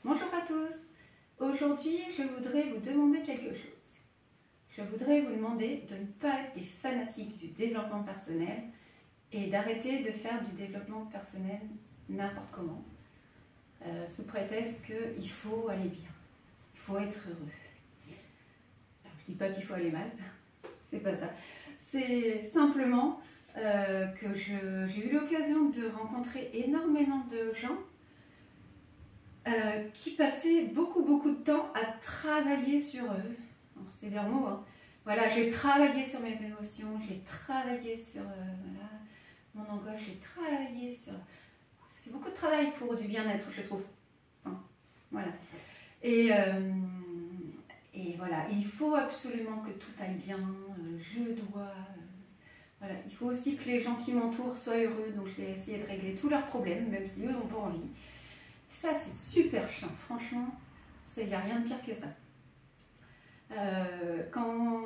Bonjour à tous. Aujourd'hui, je voudrais vous demander quelque chose. Je voudrais vous demander de ne pas être des fanatiques du développement personnel et d'arrêter de faire du développement personnel n'importe comment, sous prétexte qu'il faut aller bien, il faut être heureux. Alors, je ne dis pas qu'il faut aller mal, c'est pas ça. C'est simplement que j'ai eu l'occasion de rencontrer énormément de gens qui passaient beaucoup de temps à travailler sur eux. C'est leur mot, hein. Voilà, j'ai travaillé sur mes émotions, j'ai travaillé sur voilà, mon angoisse, j'ai travaillé sur... Ça fait beaucoup de travail pour du bien-être, je trouve. Enfin, voilà. Et voilà, il faut absolument que tout aille bien, je dois... voilà, il faut aussi que les gens qui m'entourent soient heureux, donc je vais essayer de régler tous leurs problèmes, même si eux n'ont pas envie. Ça, c'est super chiant, franchement, il n'y a rien de pire que ça. Quand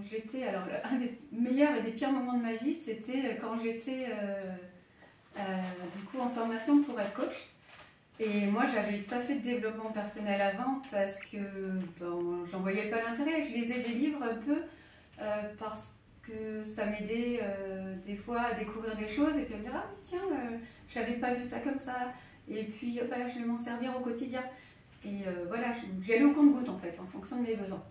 j'étais, alors un des meilleurs et des pires moments de ma vie, c'était quand j'étais du coup en formation pour être coach. Et moi, j'avais pas fait de développement personnel avant parce que bon, j'en voyais pas l'intérêt. Je lisais des livres un peu parce que ça m'aidait des fois à découvrir des choses et puis à me dire ah oui tiens, j'avais pas vu ça comme ça. Et puis je vais m'en servir au quotidien. Et voilà, j'allais au compte-gouttes en fait, en fonction de mes besoins.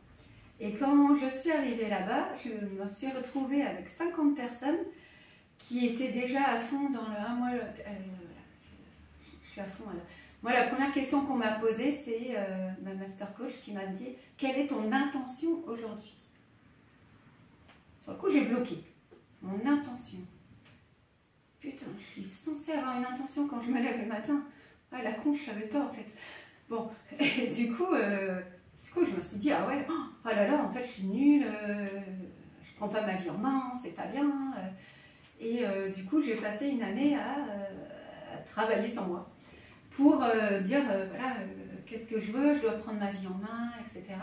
Et quand je suis arrivée là-bas, je me suis retrouvée avec 50 personnes qui étaient déjà à fond dans le... Ah, moi, je suis à fond. Alors. Moi, la première question qu'on m'a posée, c'est ma master coach qui m'a dit « Quelle est ton intention aujourd'hui ?» Sur le coup, j'ai bloqué. Mon intention. Putain, je suis censée avoir une intention quand je me lève le matin. Ah, la con, je savais pas en fait. Bon, et du coup, je me suis dit, ah ouais, oh là là, en fait, je suis nulle, je prends pas ma vie en main, c'est pas bien. Et du coup, j'ai passé une année à travailler sur moi pour dire, voilà, qu'est-ce que je veux, je dois prendre ma vie en main, etc.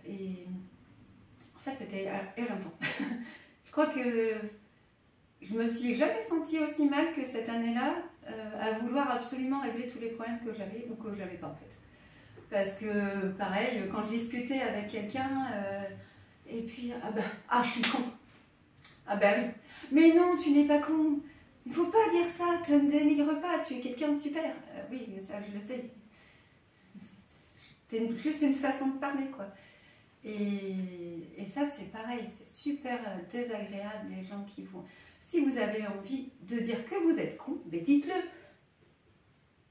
Et en fait, c'était éreintant. Je crois que je me suis jamais sentie aussi mal que cette année-là à vouloir absolument régler tous les problèmes que j'avais ou que j'avais pas en fait. Parce que pareil, quand je discutais avec quelqu'un et puis je suis con. Ah bah oui. Mais non, tu n'es pas con. Il faut pas dire ça, te ne dénigre pas, tu es quelqu'un de super. Oui, mais ça je le sais. C'est juste une façon de parler quoi. Et ça c'est pareil, c'est super désagréable les gens qui vont... Si vous avez envie de dire que vous êtes con, ben dites-le.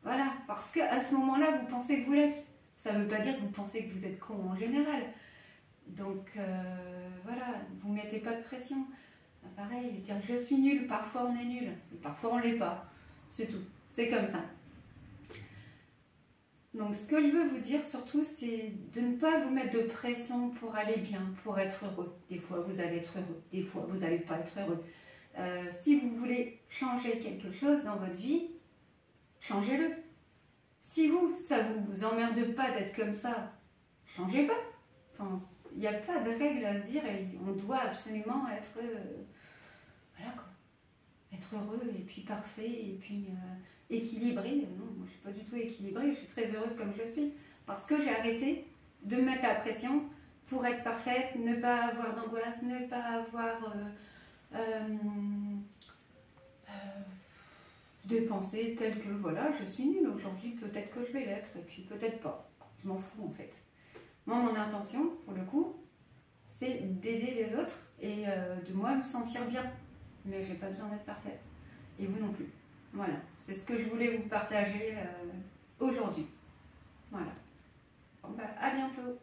Voilà, parce qu'à ce moment-là, vous pensez que vous l'êtes. Ça ne veut pas dire que vous pensez que vous êtes con en général. Donc voilà, vous ne mettez pas de pression. Pareil, dire je suis nul, parfois on est nul, et parfois on ne l'est pas. C'est tout, c'est comme ça. Donc ce que je veux vous dire surtout, c'est de ne pas vous mettre de pression pour aller bien, pour être heureux. Des fois vous allez être heureux, des fois vous n'allez pas être heureux. Si vous voulez changer quelque chose dans votre vie, changez-le. Si ça vous emmerde pas d'être comme ça, changez pas. Enfin, il n'y a pas de règle à se dire et on doit absolument être, voilà quoi, être heureux et puis parfait et puis équilibré. Non, moi je suis pas du tout équilibrée, je suis très heureuse comme je suis parce que j'ai arrêté de me mettre la pression pour être parfaite, ne pas avoir d'angoisse, ne pas avoir des pensées telles que voilà, je suis nulle aujourd'hui, peut-être que je vais l'être et puis peut-être pas. Je m'en fous en fait. Moi, mon intention, pour le coup, c'est d'aider les autres et de moi me sentir bien. Mais j'ai pas besoin d'être parfaite. Et vous non plus. Voilà, c'est ce que je voulais vous partager aujourd'hui. Voilà. Bon, à bientôt.